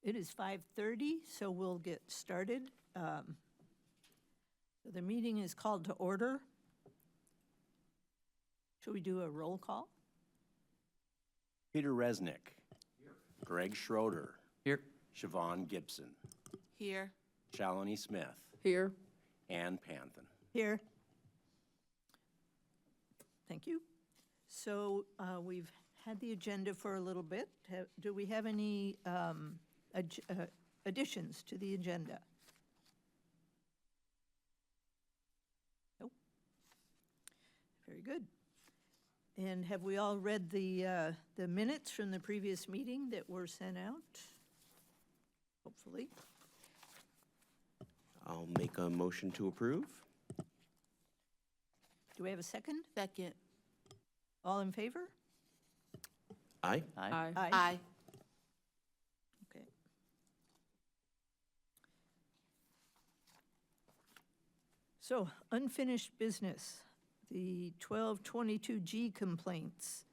It is 5:30, so we'll get started. So the meeting is called to order. Should we do a roll call? Peter Resnick. Here. Greg Schroeder. Here. Siobhan Gibson. Here. Shalini Smith. Here. Ann Panthen. Here. Thank you. So we've had the agenda for a little bit. Do we have any additions to the agenda? Nope. Very good. And have we all read the minutes from the previous meeting that were sent out? Hopefully. I'll make a motion to approve. Do we have a second? Second. All in favor? Aye. Aye. Aye. Okay. So, unfinished business, the 1222G complaints.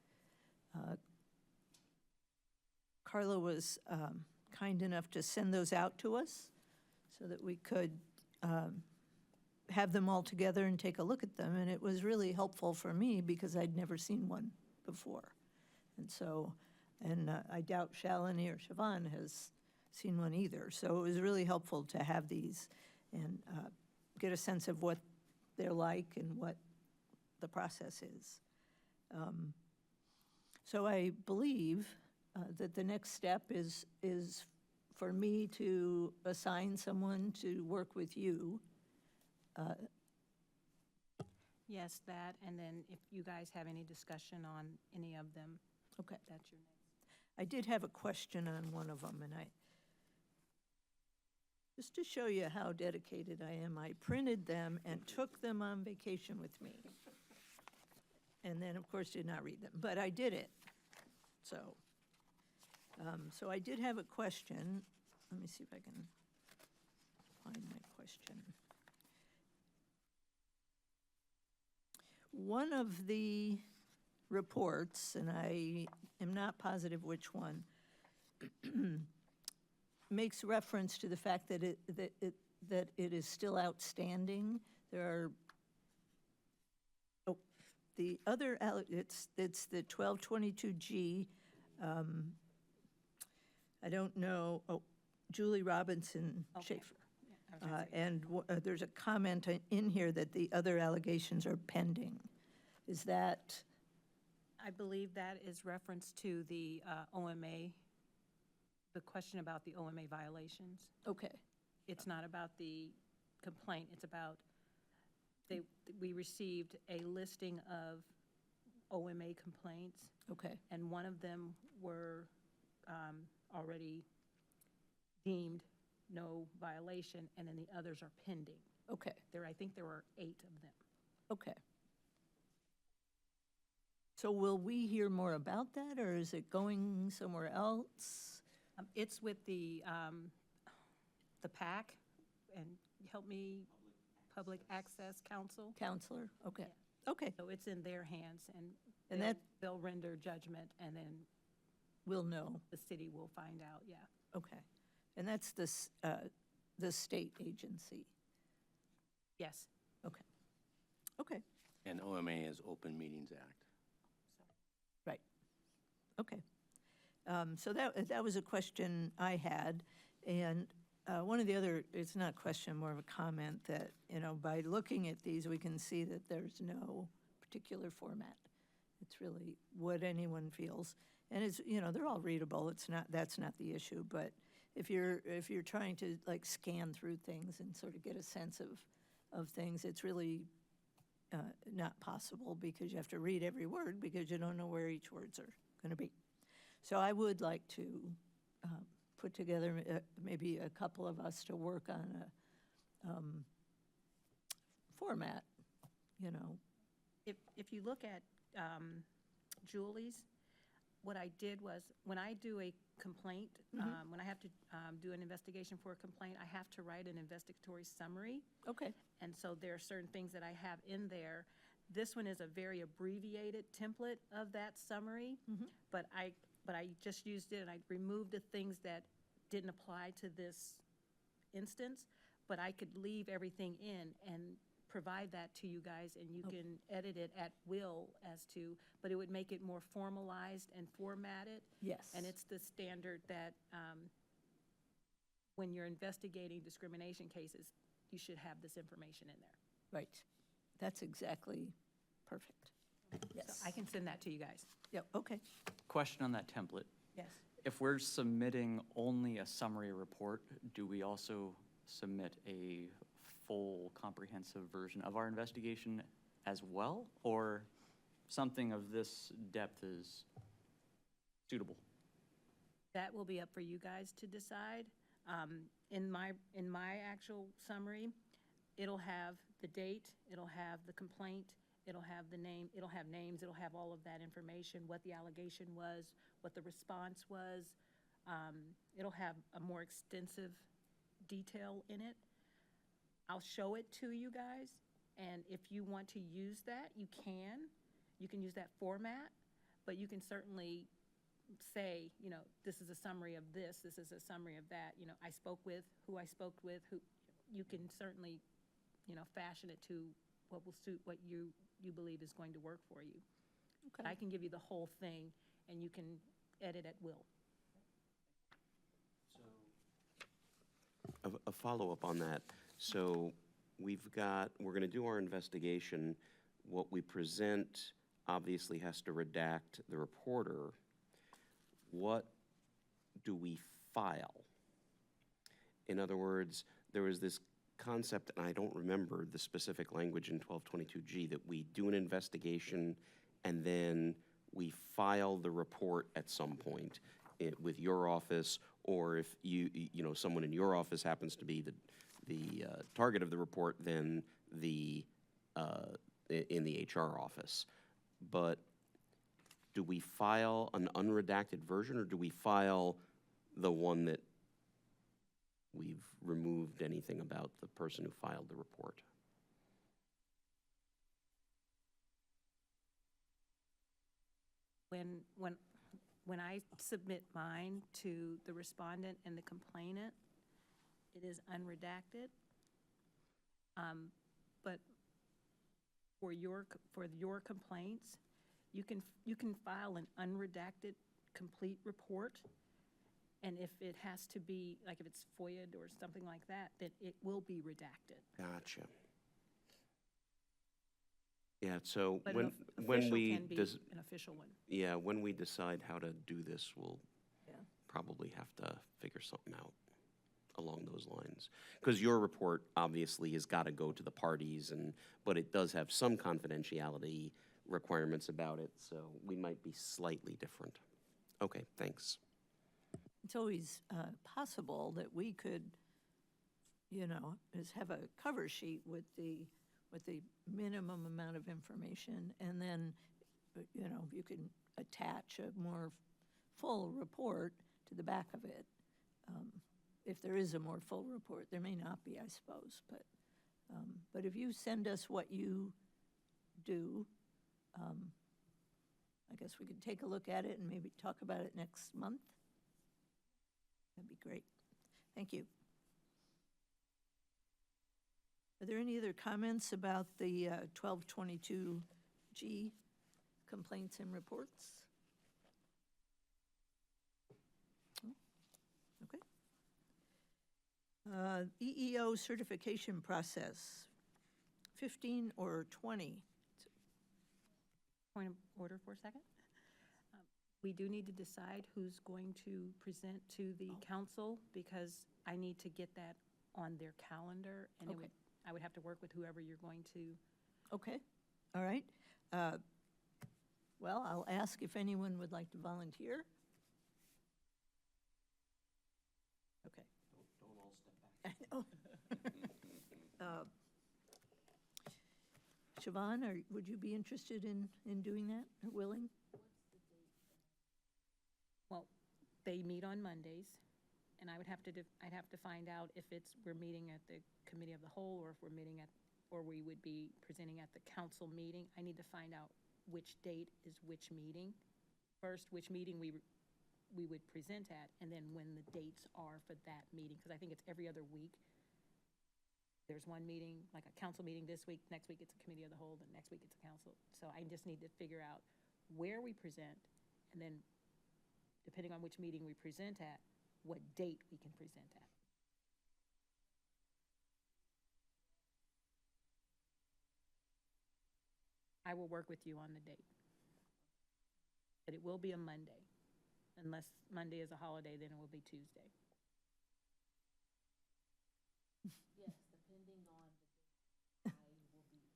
Carla was kind enough to send those out to us so that we could have them all together and take a look at them. And it was really helpful for me because I'd never seen one before. And so, I doubt Shalini or Siobhan has seen one either. So it was really helpful to have these and get a sense of what they're like and what the process is. So I believe that the next step is for me to assign someone to work with you. Yes, that, and then if you guys have any discussion on any of them, Okay. that's your next. I did have a question on one of them, and just to show you how dedicated I am, I printed them and took them on vacation with me. And then, of course, did not read them, but I did it. So I did have a question. Let me see if I can find my question. One of the reports, and I am not positive which one, makes reference to the fact that it is still outstanding. There are, the other, it's the 1222G. I don't know, Julie Robinson Okay. Schaefer. Yeah, I was gonna say- And there's a comment in here that the other allegations are pending. Is that, I believe that is reference to the OMA, the question about the OMA violations. okay, It's not about the complaint, it's about, we received a listing of OMA complaints, okay, and one of them were already deemed no violation, and then the others are pending. okay, I think there were 8 of them. okay. So will we hear more about that, or is it going somewhere else? It's with the PAC, and help me, Public Access Council. Counselor, okay, Yeah. okay, So it's in their hands, and And they'll- that- they'll render judgment, and then we'll know, the city will find out, yeah. okay. And that's the state agency, Yes. okay, okay, And OMA is Open Meetings Act. right, okay. So that was a question I had, and one of the other, it's not a question, more of a comment, that, by looking at these, we can see that there's no particular format. It's really what anyone feels. And it's, they're all readable, that's not the issue, but if you're trying to like scan through things and sort of get a sense of things, it's really not possible because you have to read every word because you don't know where each words are going to be. So I would like to put together maybe a couple of us to work on a format, If you look at Julie's, what I did was, when I do a complaint, when I have to do an investigation for a complaint, I have to write an investigatory summary. Okay, And so there are certain things that I have in there. This one is a very abbreviated template of that summary, but I just used it and I removed the things that didn't apply to this instance, but I could leave everything in and provide that to you guys, and you can edit it at will as to, but it would make it more formalized and formatted. Yes. And it's the standard that when you're investigating discrimination cases, you should have this information in there. Right. That's exactly perfect. So Yes. I can send that to you guys. Yep, okay. Question on that template. Yes. If we're submitting only a summary report, do we also submit a full comprehensive version of our investigation as well? Or something of this depth is suitable? That will be up for you guys to decide. In my actual summary, it'll have the date, it'll have the complaint, it'll have the name, it'll have names, it'll have all of that information, what the allegation was, what the response was. It'll have a more extensive detail in it. I'll show it to you guys, and if you want to use that, you can. You can use that format, but you can certainly say, you know, this is a summary of this is a summary of that. You know, I spoke with, who I spoke with, who, you can certainly, you know, fashion it to what will suit what you believe is going to work for you. But I can give you the whole thing, and you can edit at will. A follow-up on that. So we're going to do our investigation. What we present obviously has to redact the reporter. What do we file? In other words, there was this concept, and I don't remember the specific language in 1222G, that we do an investigation and then we file the report at some point with your office, or if you know, someone in your office happens to be the target of the report, then in the HR office. But do we file an unredacted version, or do we file the one that we've removed anything about the person who filed the report? When I submit mine to the respondent and the complainant, it is unredacted. But for your complaints, you can file an unredacted complete report. And if it has to be, like if it's FOIA'd or something like that, then it will be redacted. Gotcha. Yeah, so But when we official can be an official one. yeah, when we decide how to do this, we'll Yeah. probably have to figure something out along those lines. Because your report obviously has got to go to the parties, but it does have some confidentiality requirements about it, so we might be slightly different. Okay, thanks. It's always possible that we could, you know, is have a cover sheet with the minimum amount of information, and then, you know, you can attach a more full report to the back of it. If there is a more full report, there may not be, I suppose, but if you send us what you do, I guess we could take a look at it and maybe talk about it next month. That'd be great. Thank you. Are there any other comments about the 1222G complaints and reports? Okay. EEO certification process, 15 or 20? Point of order for a second. We do need to decide who's going to present to the council, because I need to get that on their calendar, and Okay. I would have to work with whoever you're going to. Okay, all right. Well, I'll ask if anyone would like to volunteer. Okay. Don't all step back. Siobhan, would you be interested in doing that, or willing? Well, they meet on Mondays, and I would have to, I'd have to find out if we're meeting at the committee of the whole, or if we're meeting or we would be presenting at the council meeting. I need to find out which date is which meeting. First, which meeting we we would present at, and then when the dates are for that meeting, because I think it's every other week. There's one meeting, like a council meeting this week, next week it's a committee of the whole, the next week it's a council. So I just need to figure out where we present, and then depending on which meeting we present at, what date we can present at. I will work with you on the date. But it will be a Monday. Unless Monday is a holiday, then it will be Tuesday. Yes, depending on the date, I will be able,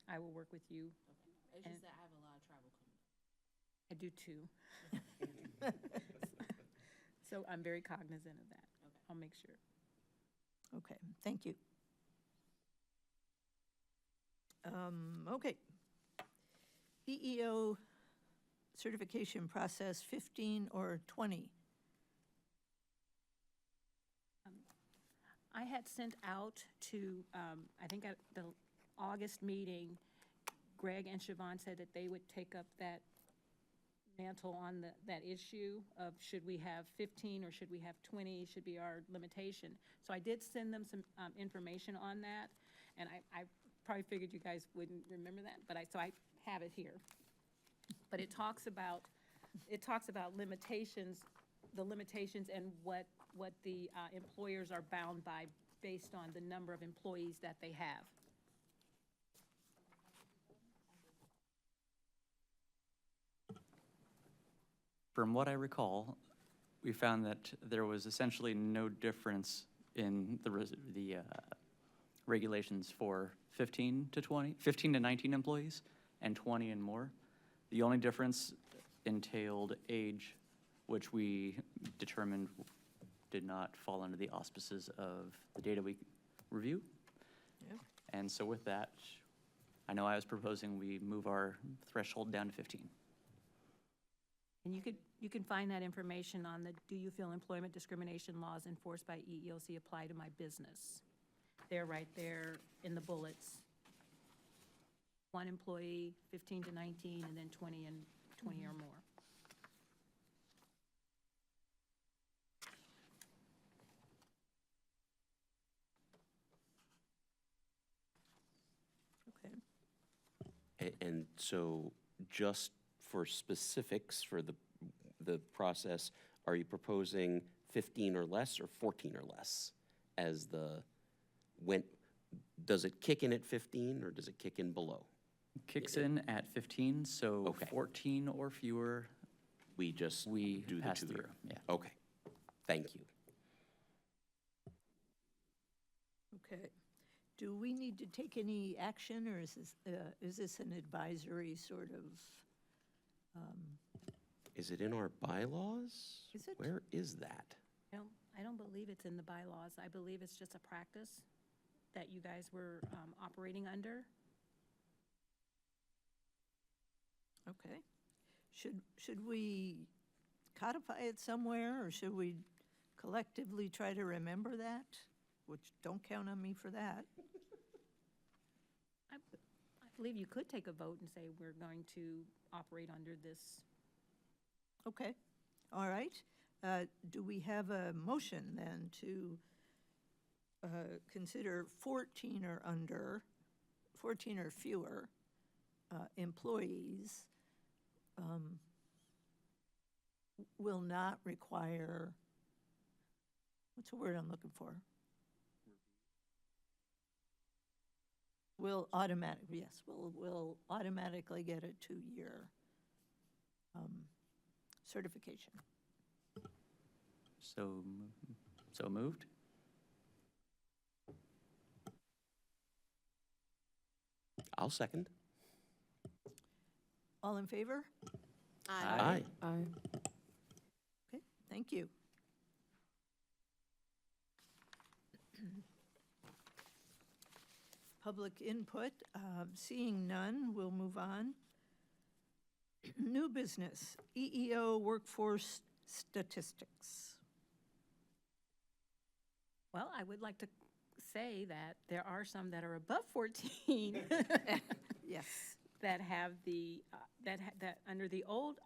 I will work with you. okay. It's And- just that I have a lot of travel coming up. I do too. So I'm very cognizant of that. Okay. I'll make sure. Okay, thank you. Okay. EEO certification process, 15 or 20? I had sent out to, I think at the August meeting, Greg and Siobhan said that they would take up that mantle on that issue of should we have 15 or should we have 20, should be our limitation. So I did send them some information on that, and I probably figured you guys wouldn't remember that, but so I have it here. But it talks about limitations, the limitations and what the employers are bound by based on the number of employees that they have. From what I recall, we found that there was essentially no difference in the regulations for 15 to 19 employees and 20 and more. The only difference entailed age, which we determined did not fall under the auspices of the data we review. Yeah. And so with that, I know I was proposing we move our threshold down to 15. And you can find that information on the Do You Feel Employment Discrimination Laws Enforced by EEOC Apply to My Business? They're right there in the bullets. 1 employee, 15 to 19, and then 20 and 20 or more. Okay. And so just for specifics for the process, are you proposing 15 or less or 14 or less as does it kick in at 15 or does it kick in below? Kicks in at 15, so Okay. 14 or fewer, We just we do the pass 2 through, year? yeah. Okay, thank you. Okay. Do we need to take any action, or is this an advisory sort of, Is it in our bylaws? Is it? Where is that? I don't believe it's in the bylaws. I believe it's just a practice that you guys were operating under. okay. Should we codify it somewhere, or should we collectively try to remember that? Which, don't count on me for that. I believe you could take a vote and say we're going to operate under this. Okay, all right. Do we have a motion then to consider 14 or under, 14 or fewer employees will not require, what's the word I'm looking for? Will automatically get a 2-year certification. So moved? I'll second. All in favor? Aye. Okay, thank you. Public input, seeing none, we'll move on. New business, EEO workforce statistics. Well, I would like to say that there are some that are above 14 Yes. that have that under the old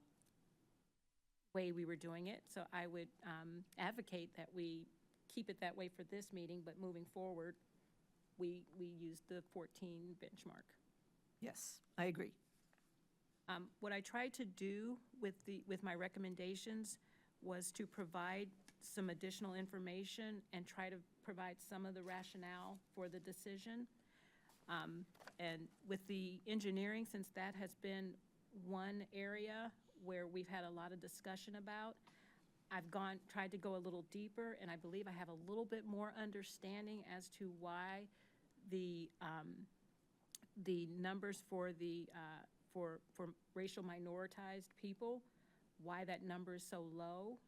way we were doing it. So I would advocate that we keep it that way for this meeting, but moving forward, we use the 14 benchmark. Yes, I agree. What I tried to do with my recommendations was to provide some additional information and try to provide some of the rationale for the decision. And with the engineering, since that has been one area where we've had a lot of discussion about, I've tried to go a little deeper, and I believe I have a little bit more understanding as to why the numbers for for racial minoritized people, why that number is so low.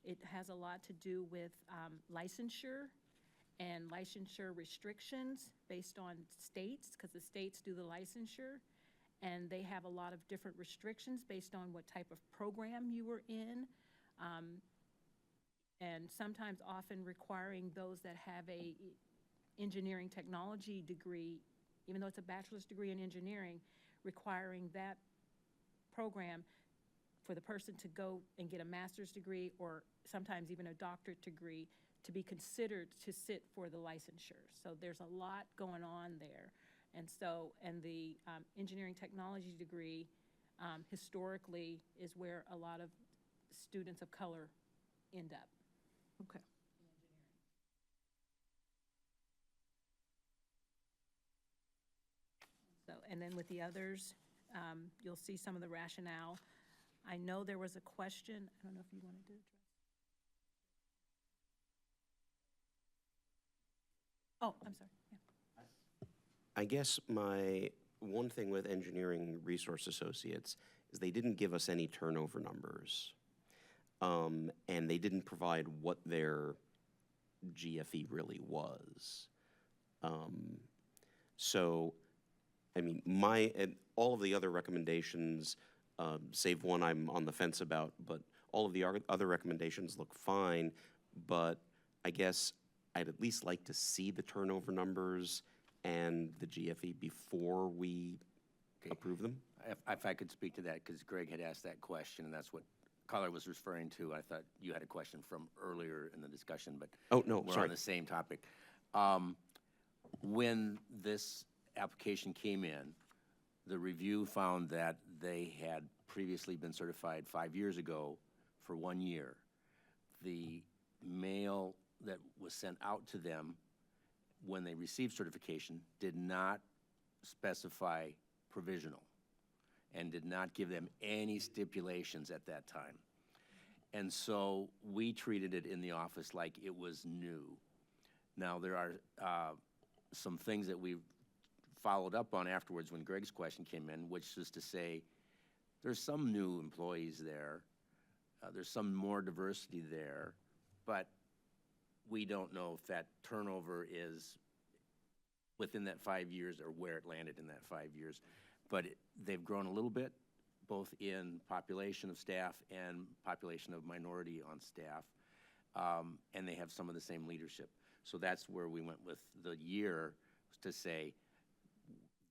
It has a lot to do with licensure and licensure restrictions based on states, because the states do the licensure, and they have a lot of different restrictions based on what type of program you were in, and sometimes often requiring those that have a engineering technology degree, even though it's a bachelor's degree in engineering, requiring that program for the person to go and get a master's degree or sometimes even a doctorate degree to be considered to sit for the licensure. So there's a lot going on there. And the engineering technology degree historically is where a lot of students of color end up. Okay. So, and then with the others, you'll see some of the rationale. I know there was a question, I don't know if you wanted to address. Oh, I'm sorry, yeah. I guess my one thing with Engineering Resource Associates is they didn't give us any turnover numbers. And they didn't provide what their GFE really was. So, I mean, all of the other recommendations, save one I'm on the fence about, but all of the other recommendations look fine, but I guess I'd at least like to see the turnover numbers and the GFE before we approve them. If I could speak to that, because Greg had asked that question, and that's what Collar was referring to. I thought you had a question from earlier in the discussion, but Oh, no, we're sorry. on the same topic. When this application came in, the review found that they had previously been certified 5 years ago for 1 year. The mail that was sent out to them when they received certification did not specify provisional and did not give them any stipulations at that time. And so we treated it in the office like it was new. Now, there are some things that we followed up on afterwards when Greg's question came in, which is to say, there's some new employees there, there's some more diversity there, but we don't know if that turnover is within that 5 years or where it landed in that 5 years. But they've grown a little bit, both in population of staff and population of minority on staff, and they have some of the same leadership. So that's where we went with the year, to say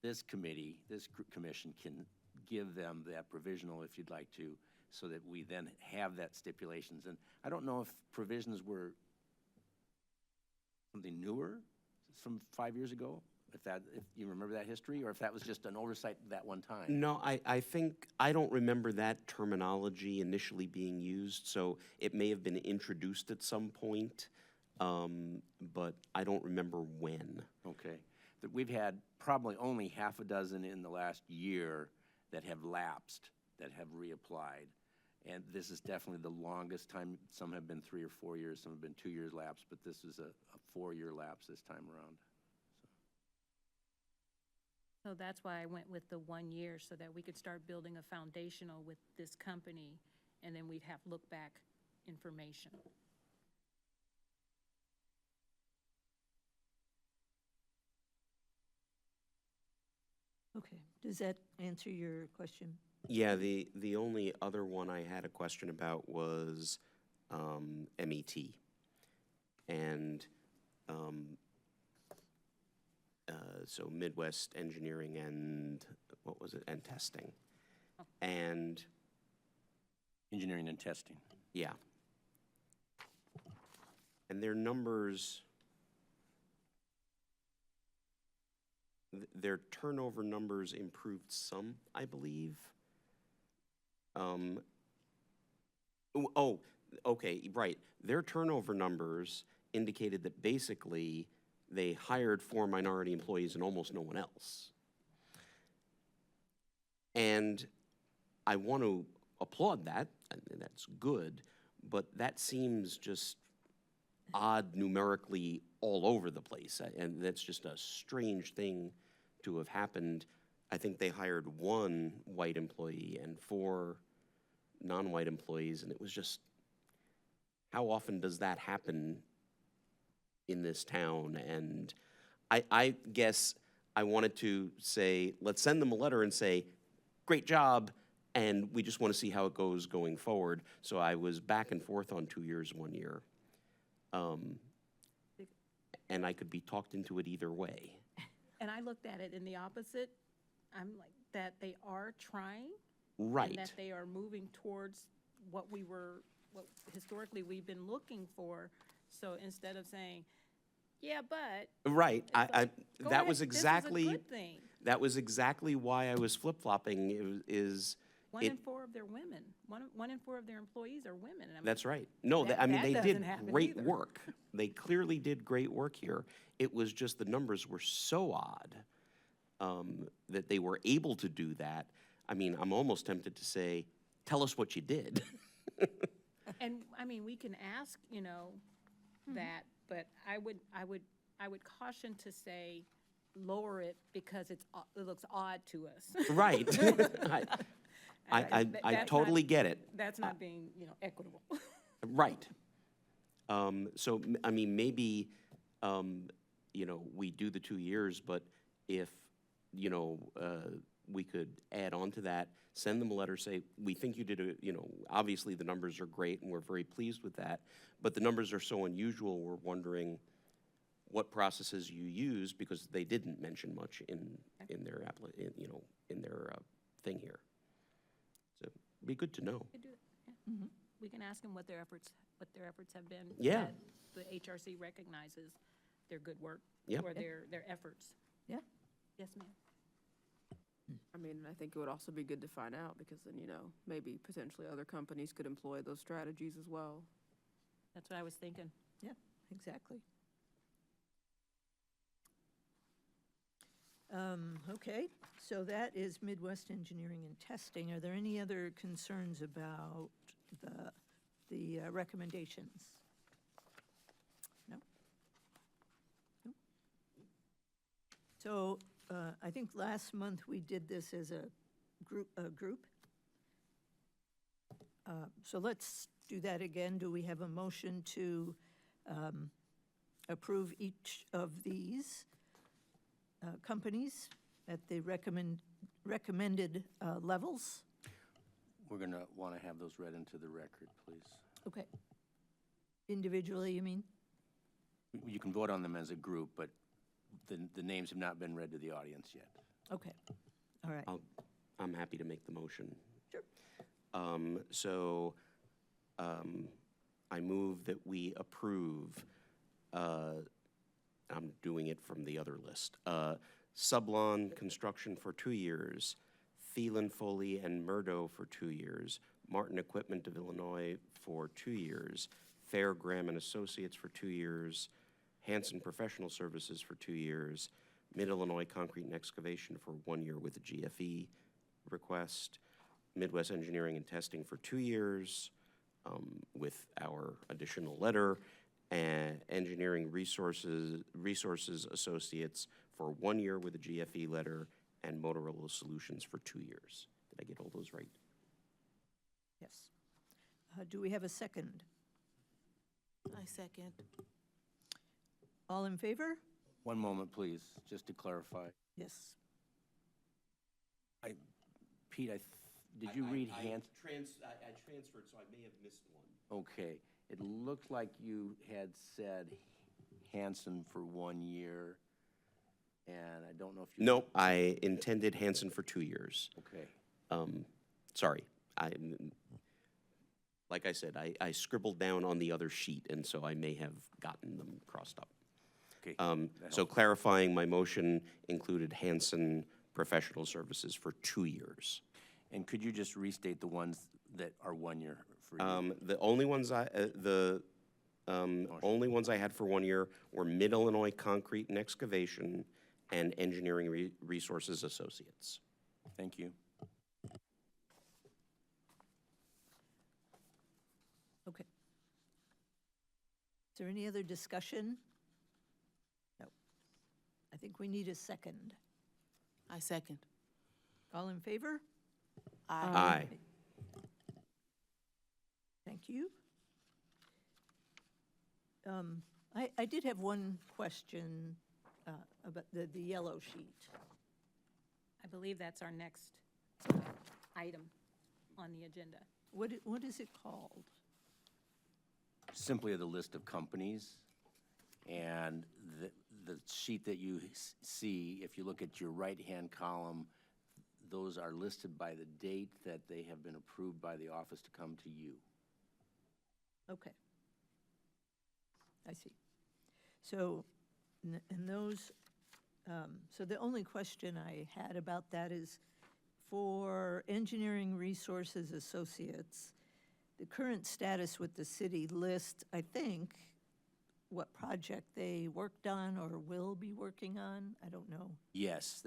this committee, this commission can give them that provisional if you'd like to, so that we then have that stipulations. And I don't know if provisions were something newer from 5 years ago, if you remember that history, or if that was just an oversight that one time. No, I think, I don't remember that terminology initially being used, so it may have been introduced at some point, but I don't remember when. Okay. That we've had probably only half a dozen in the last year that have lapsed, that have reapplied. And this is definitely the longest time. Some have been 3 or 4 years, some have been 2 years lapse, but this is a 4-year lapse this time around. So that's why I went with the 1 year, so that we could start building a foundational with this company, and then we'd have look-back information. Okay, does that answer your question? Yeah, the only other one I had a question about was MET. And so Midwest Engineering and, what was it, and Testing. And Engineering and testing. Yeah. And their numbers, their turnover numbers improved some, I believe. Oh, okay, right. Their turnover numbers indicated that basically they hired 4 minority employees and almost no one else. And I want to applaud that, and that's good, but that seems just odd numerically all over the place, and that's just a strange thing to have happened. I think they hired 1 white employee and 4 non-white employees, and it was just, how often does that happen in this town? And I guess I wanted to say, let's send them a letter and say, great job, and we just want to see how it goes going forward. So I was back and forth on 2 years, 1 year. And I could be talked into it either way. And I looked at it in the opposite. I'm like, that they are trying. Right. And that they are moving towards what historically we've been looking for. So instead of saying, yeah, but. Right. it's like, go That ahead, was exactly, This is a good thing. that was exactly why I was flip-flopping, is. One it- in 4 of their women, one in 4 of their employees are women. And I'm That's right. No, That- I mean, that they did doesn't happen great either. work. They clearly did great work here. It was just the numbers were so odd that they were able to do that. I mean, I'm almost tempted to say, tell us what you did. And, I mean, we can ask, that, but I would caution to say, lower it because it looks odd to us. Right. I That's not- totally get it. That's not being, equitable. Right. So, I mean, maybe, we do the 2 years, but if, we could add on to that, send them a letter, say, we think you did obviously the numbers are great and we're very pleased with that, but the numbers are so unusual, we're wondering what processes you use, because they didn't mention much in their, in their thing here. So, it'd be good to know. We could do that, yeah. We can ask them what their efforts have been. Yeah. that The HRC recognizes their good work. Yeah. Or their efforts. Yeah. Yes, ma'am. I mean, I think it would also be good to find out, because then, maybe potentially other companies could employ those strategies as well. That's what I was thinking. Yeah, exactly. Okay, so that is Midwest Engineering and Testing. Are there any other concerns about the recommendations? No? No? So I think last month we did this as a group. So let's do that again. Do we have a motion to approve each of these companies at the recommended levels? We're going to want to have those read into the record, please. Okay. Individually, you mean? You can vote on them as a group, but the names have not been read to the audience yet. Okay, all right. I'm happy to make the motion. Sure. I move that we approve, I'm doing it from the other list, Sublon Construction for 2 years, Thielen Foley and Murdo for 2 years, Martin Equipment of Illinois for 2 years, Fair Graham and Associates for 2 years, Hanson Professional Services for 2 years, Mid-Illinois Concrete and Excavation for 1 year with a GFE request, Midwest Engineering and Testing for 2 years with our additional letter, and Engineering Resources Associates for 1 year with a GFE letter, and Motorola Solutions for 2 years. Did I get all those right? Yes. Do we have a second? I second. All in favor? One moment, please, just to clarify. Yes. Pete, did you read I Hans? transferred, so I may have missed one. Okay, it looked like you had said Hanson for 1 year, and I don't know if you. Nope, I intended Hanson for 2 years. Okay, Sorry, Like I said, I scribbled down on the other sheet, and so I may have gotten them crossed up. Okay. that So helps. clarifying, my motion included Hanson Professional Services for 2 years. And could you just restate the ones that are 1 year for you? The only ones only ones I had for 1 year were Mid-Illinois Concrete and Excavation and Engineering Resources Associates. Thank you. Okay. Is there any other discussion? No. I think we need a second. I second. All in favor? Aye. Thank you. I did have one question about the yellow sheet. I believe that's our next item on the agenda. What is it called? Simply the list of companies, and the sheet that you see, if you look at your right-hand column, those are listed by the date that they have been approved by the office to come to you. Okay. I see. So, and those, so the only question I had about that is, for Engineering Resources Associates, the current status with the city lists, I think, what project they worked on or will be working on. I don't know. Yes,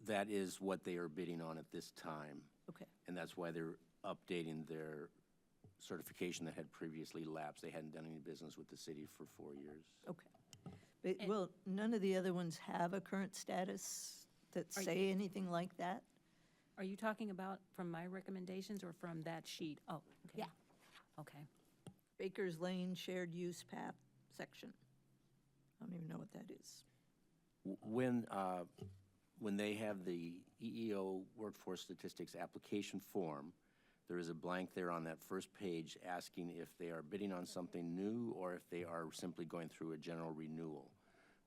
that is what they are bidding on at this time, Okay, and that's why they're updating their certification that had previously lapsed. They hadn't done any business with the city for 4 years. okay. But, well, none of the other ones have a current status that Are say anything like that? Are you talking about from my recommendations or from that sheet? Oh, okay. Yeah. Okay. Baker's Lane Shared Use Path section. I don't even know what that is. When they have the EEO Workforce Statistics application form, there is a blank there on that first page asking if they are bidding on something new or if they are simply going through a general renewal.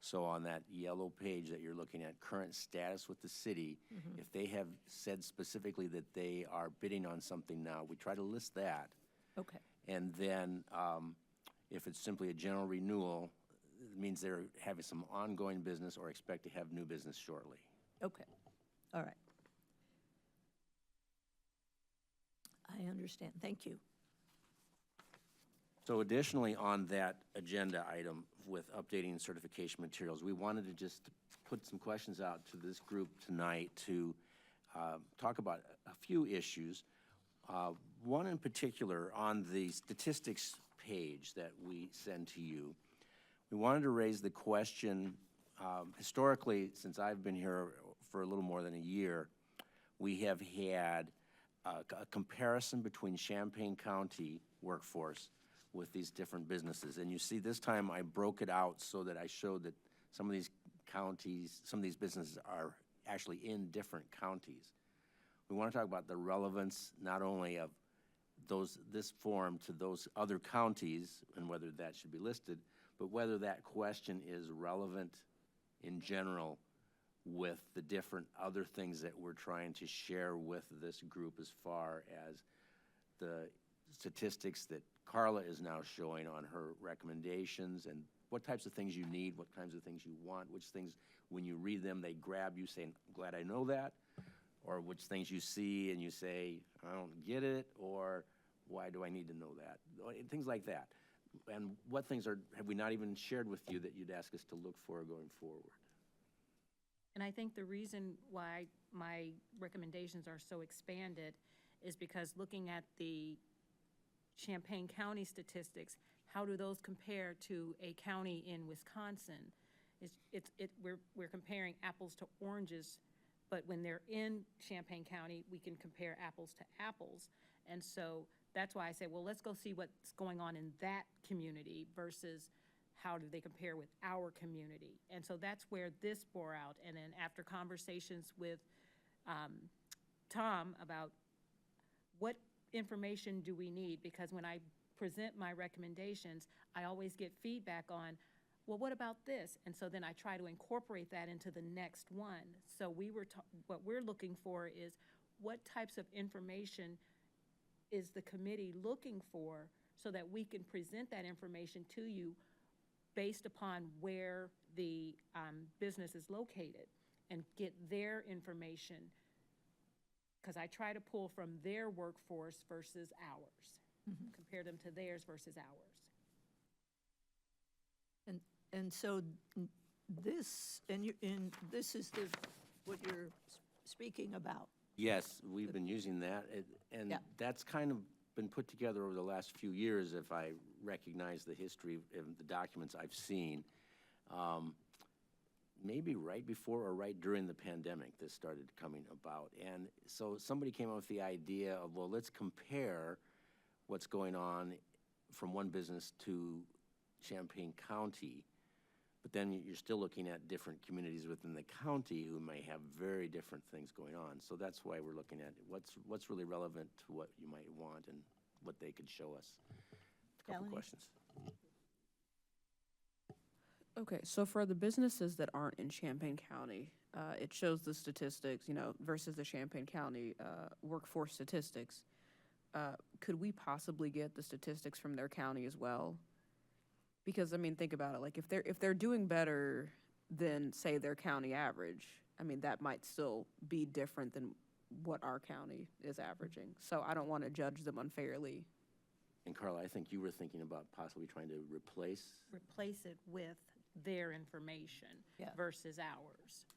So on that yellow page that you're looking at, current status with the city, if they have said specifically that they are bidding on something now, we try to list that. Okay, And then if it's simply a general renewal, it means they're having some ongoing business or expect to have new business shortly. okay, all right. I understand, thank you. So additionally, on that agenda item with updating certification materials, we wanted to just put some questions out to this group tonight to talk about a few issues. One in particular, on the statistics page that we send to you, we wanted to raise the question, historically, since I've been here for a little more than a year, we have had a comparison between Champaign County workforce with these different businesses. And you see, this time I broke it out so that I showed that some of these counties, some of these businesses are actually in different counties. We want to talk about the relevance not only of this form to those other counties and whether that should be listed, but whether that question is relevant in general with the different other things that we're trying to share with this group as far as the statistics that Carla is now showing on her recommendations and what types of things you need, what kinds of things you want, which things, when you read them, they grab you saying, glad I know that, or which things you see and you say, I don't get it, or why do I need to know that? Things like that. And what things have we not even shared with you that you'd ask us to look for going forward? And I think the reason why my recommendations are so expanded is because looking at the Champaign County statistics, how do those compare to a county in Wisconsin? We're comparing apples to oranges, but when they're in Champaign County, we can compare apples to apples. And so that's why I say, well, let's go see what's going on in that community versus how do they compare with our community. And so that's where this bore out. And then after conversations with Tom about what information do we need, because when I present my recommendations, I always get feedback on, well, what about this? And so then I try to incorporate that into the next one. So what we're looking for is what types of information is the committee looking for so that we can present that information to you based upon where the business is located and get their information? Because I try to pull from their workforce versus ours, compare them to theirs versus ours. And so this, and this is what you're speaking about. Yes, we've been using that, and Yeah. that's kind of been put together over the last few years, if I recognize the history of the documents I've seen. Maybe right before or right during the pandemic, this started coming about. And so somebody came up with the idea of, well, let's compare what's going on from one business to Champaign County. But then you're still looking at different communities within the county who may have very different things going on. So that's why we're looking at what's really relevant to what you might want and what they could show us. A couple Melanie? questions. Okay, so for the businesses that aren't in Champaign County, it shows the statistics, versus the Champaign County workforce statistics. Could we possibly get the statistics from their county as well? Because, think about it, like, if they're doing better than, say, their county average, that might still be different than what our county is averaging. So I don't want to judge them unfairly. And Carla, I think you were thinking about possibly trying to replace. Replace it with their information Yeah. versus ours.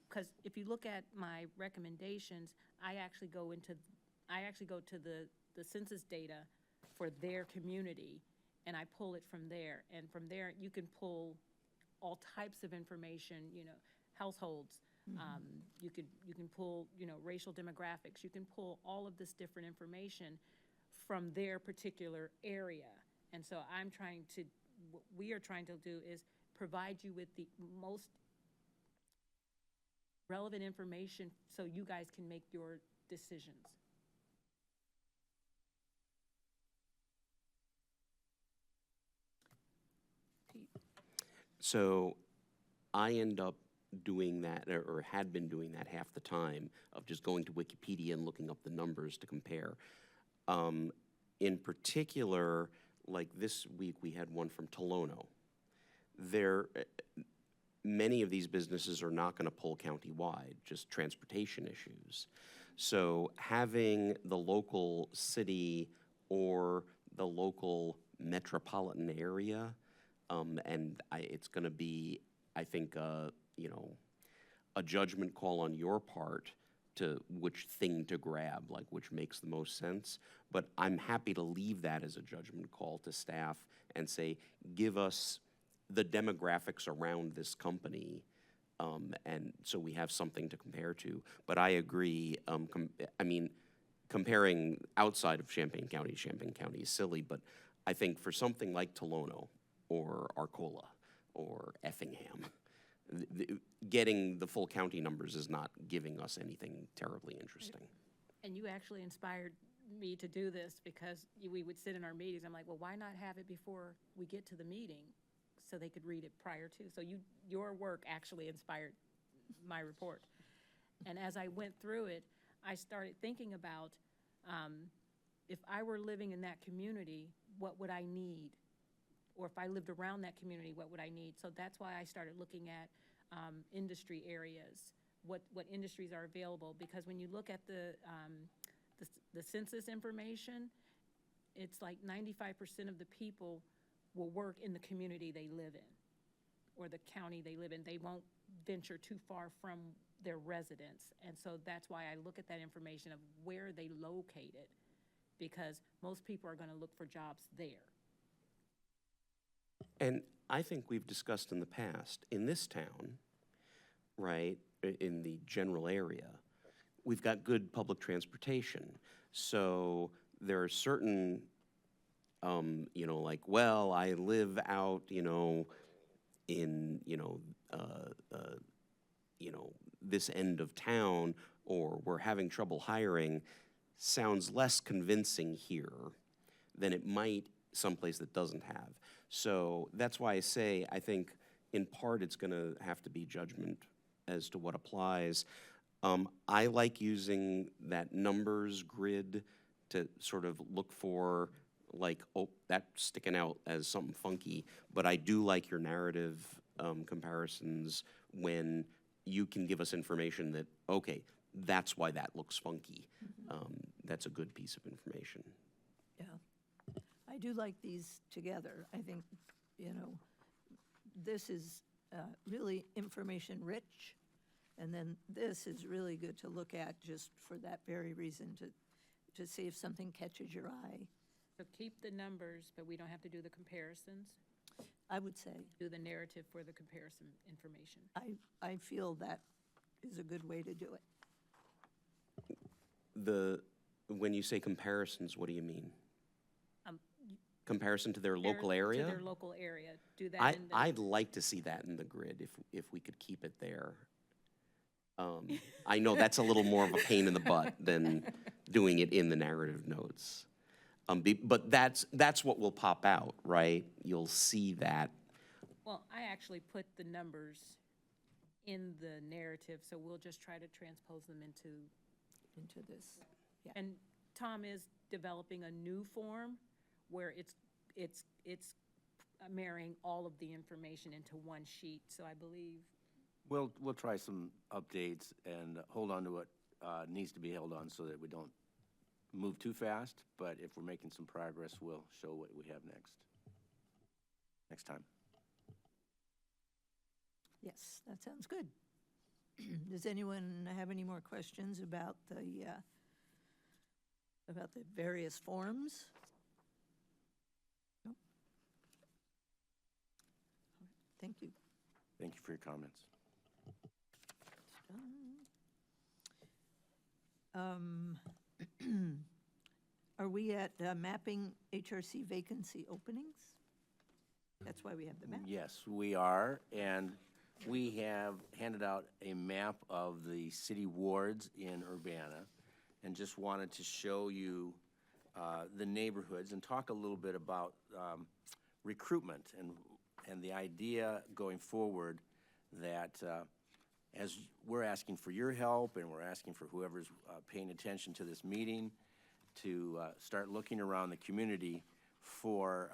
Because if you look at my recommendations, I actually go to the census data for their community, and I pull it from there. And from there, you can pull all types of information, households. You can pull, racial demographics. You can pull all of this different information from their particular area. And so what we are trying to do is provide you with the most relevant information so you guys can make your decisions. So I end up doing that, or had been doing that half the time, of just going to Wikipedia and looking up the numbers to compare. In particular, like this week, we had one from Tolono. Many of these businesses are not going to pull county-wide, just transportation issues. So having the local city or the local metropolitan area, it's going to be, I think, a judgment call on your part to which thing to grab, like which makes the most sense. But I'm happy to leave that as a judgment call to staff and say, give us the demographics around this company, and so we have something to compare to. But I agree, comparing outside of Champaign County is silly, but I think for something like Tolono or Arcola or Effingham, getting the full county numbers is not giving us anything terribly interesting. And you actually inspired me to do this because we would sit in our meetings. I'm like, well, why not have it before we get to the meeting so they could read it prior to? So your work actually inspired my report. And as I went through it, I started thinking about if I were living in that community, what would I need? Or if I lived around that community, what would I need? So that's why I started looking at industry areas, what industries are available. Because when you look at the census information, it's like 95% of the people will work in the community they live in or the county they live in. They won't venture too far from their residence. And so that's why I look at that information of where they located, because most people are going to look for jobs there. And I think we've discussed in the past, in this town, right, in the general area, we've got good public transportation. So there are certain, like, well, I live out, in, this end of town, or we're having trouble hiring, sounds less convincing here than it might someplace that doesn't have. So that's why I say, I think in part it's going to have to be judgment as to what applies. I like using that numbers grid to sort of look for, like, oh, that's sticking out as something funky. But I do like your narrative comparisons when you can give us information that, okay, that's why that looks funky. That's a good piece of information. Yeah. I do like these together. I think, this is really information-rich, and then this is really good to look at just for that very reason, to see if something catches your eye, So keep the numbers, but we don't have to do the comparisons. I would say. Do the narrative for the comparison information. I feel that is a good way to do it. When you say comparisons, what do you mean? Um, Comparison to their local Compare area? To their local area. Do that in the. I'd like to see that in the grid if we could keep it there. I know that's a little more of a pain in the butt than doing it in the narrative notes. But that's what will pop out, right? You'll see that. Well, I actually put the numbers in the narrative, so we'll just try to transpose them into. This. Yeah. And Tom is developing a new form where it's marrying all of the information into one sheet, so I believe. We'll try some updates and hold on to what needs to be held on so that we don't move too fast, but if we're making some progress, we'll show what we have next time. Yes, that sounds good. Does anyone have any more questions about the various forms? No? Thank you. Thank you for your comments. Are we at mapping HRC vacancy openings? That's why we have the map. Yes, we are, and we have handed out a map of the city wards in Urbana, and just wanted to show you the neighborhoods and talk a little bit about recruitment and the idea going forward that as we're asking for your help and we're asking for whoever's paying attention to this meeting to start looking around the community for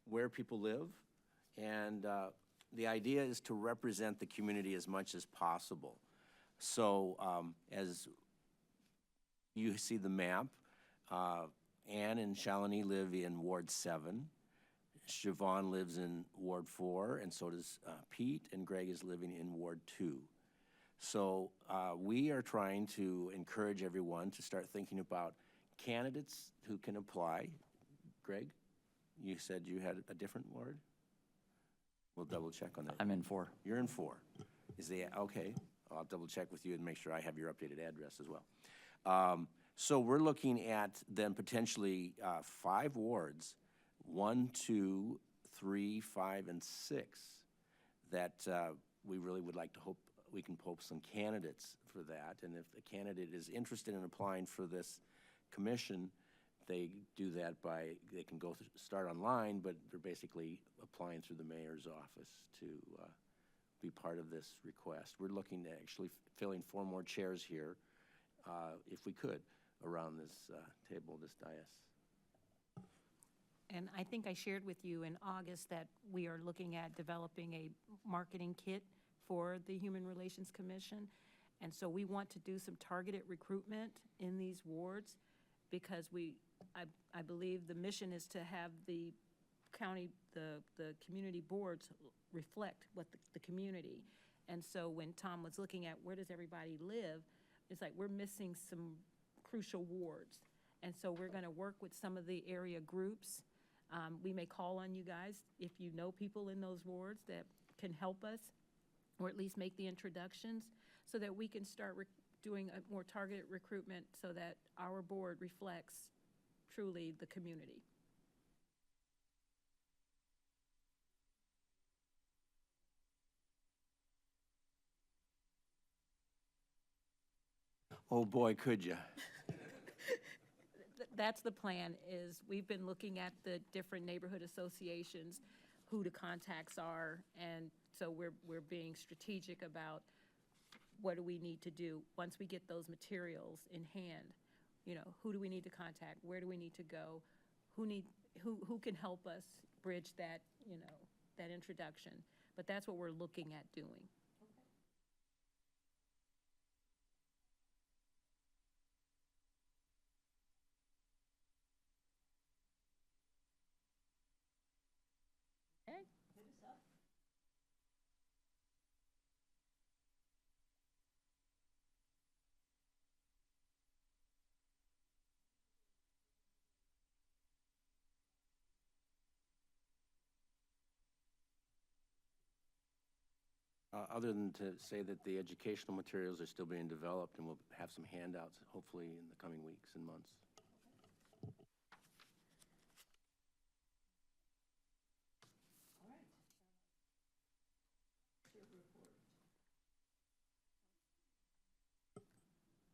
where people live. And the idea is to represent the community as much as possible. So as you see the map, Ann and Shalini live in Ward 7. Siobhan lives in Ward 4, and so does Pete, and Greg is living in Ward 2. So we are trying to encourage everyone to start thinking about candidates who can apply. Greg, you said you had a different ward? We'll double check on that. I'm in 4. You're in 4. Okay, I'll double check with you and make sure I have your updated address as well. So we're looking at then potentially 5 wards, 1, 2, 3, 5, and 6, that we really would like to hope we can post some candidates for that. And if the candidate is interested in applying for this commission, they do that they can start online, but they're basically applying through the mayor's office to be part of this request. We're looking at actually filling 4 more chairs here, if we could, around this table, this dais. And I think I shared with you in August that we are looking at developing a marketing kit for the Human Relations Commission. And so we want to do some targeted recruitment in these wards because I believe the mission is to have the county, the community boards reflect what the community. And so when Tom was looking at where does everybody live, it's like we're missing some crucial wards. And so we're going to work with some of the area groups. We may call on you guys if you know people in those wards that can help us, or at least make the introductions, so that we can start doing a more targeted recruitment so that our board reflects truly the community. Oh boy, could you? That's the plan, is we've been looking at the different neighborhood associations, who the contacts are, and so we're being strategic about what do we need to do. Once we get those materials in hand, you know, who do we need to contact? Where do we need to go? Who can help us bridge that, you know, that introduction? But that's what we're looking at doing. Okay. Other than to say that the educational materials are still being developed, and we'll have some handouts, hopefully, in the coming weeks and months.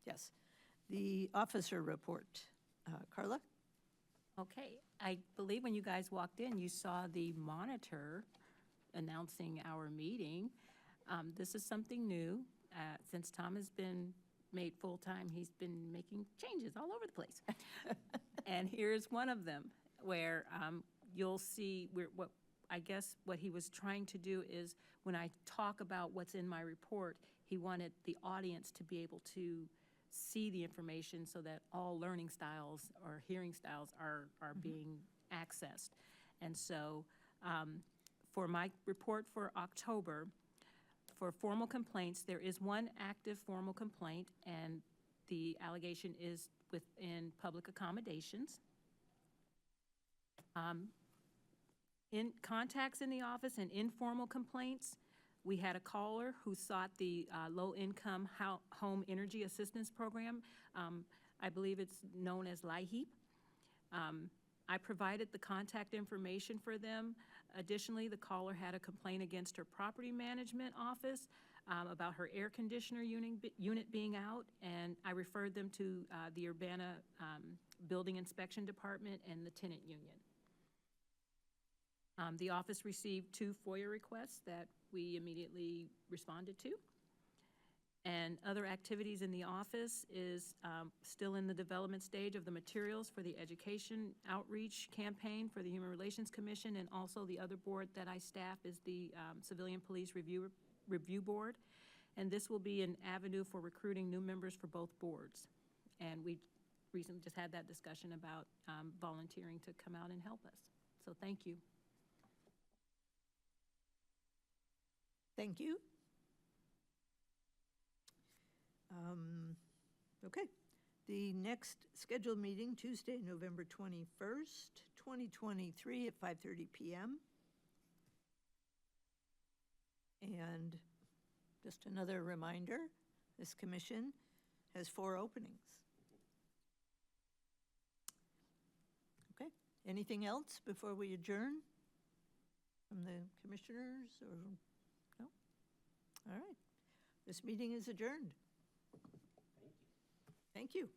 Yes. The officer report. Carla? Okay, I believe when you guys walked in, you saw the monitor announcing our meeting. This is something new. Since Tom has been made full-time, he's been making changes all over the place. And here's one of them, where you'll see I guess what he was trying to do is, when I talk about what's in my report, he wanted the audience to be able to see the information so that all learning styles or hearing styles are being accessed. And so for my report for October, for formal complaints, there is one active formal complaint, and the allegation is within public accommodations. In contacts in the office and informal complaints, we had a caller who sought the low-income home energy assistance program. I believe it's known as LIHEAP. I provided the contact information for them. Additionally, the caller had a complaint against her property management office about her air conditioner unit being out, and I referred them to the Urbana Building Inspection Department and the tenant union. The office received 2 FOIA requests that we immediately responded to. And other activities in the office is still in the development stage of the materials for the education outreach campaign for the Human Relations Commission, and also the other board that I staff is the Civilian Police Review Board. And this will be an avenue for recruiting new members for both boards. And we recently just had that discussion about volunteering to come out and help us. So thank you. Thank you. Okay. The next scheduled meeting, Tuesday, November 21st, 2023 at 5:30 p.m. And just another reminder, this commission has 4 openings. Okay. Anything else before we adjourn from the commissioners, or no? All right. This meeting is adjourned. Thank you.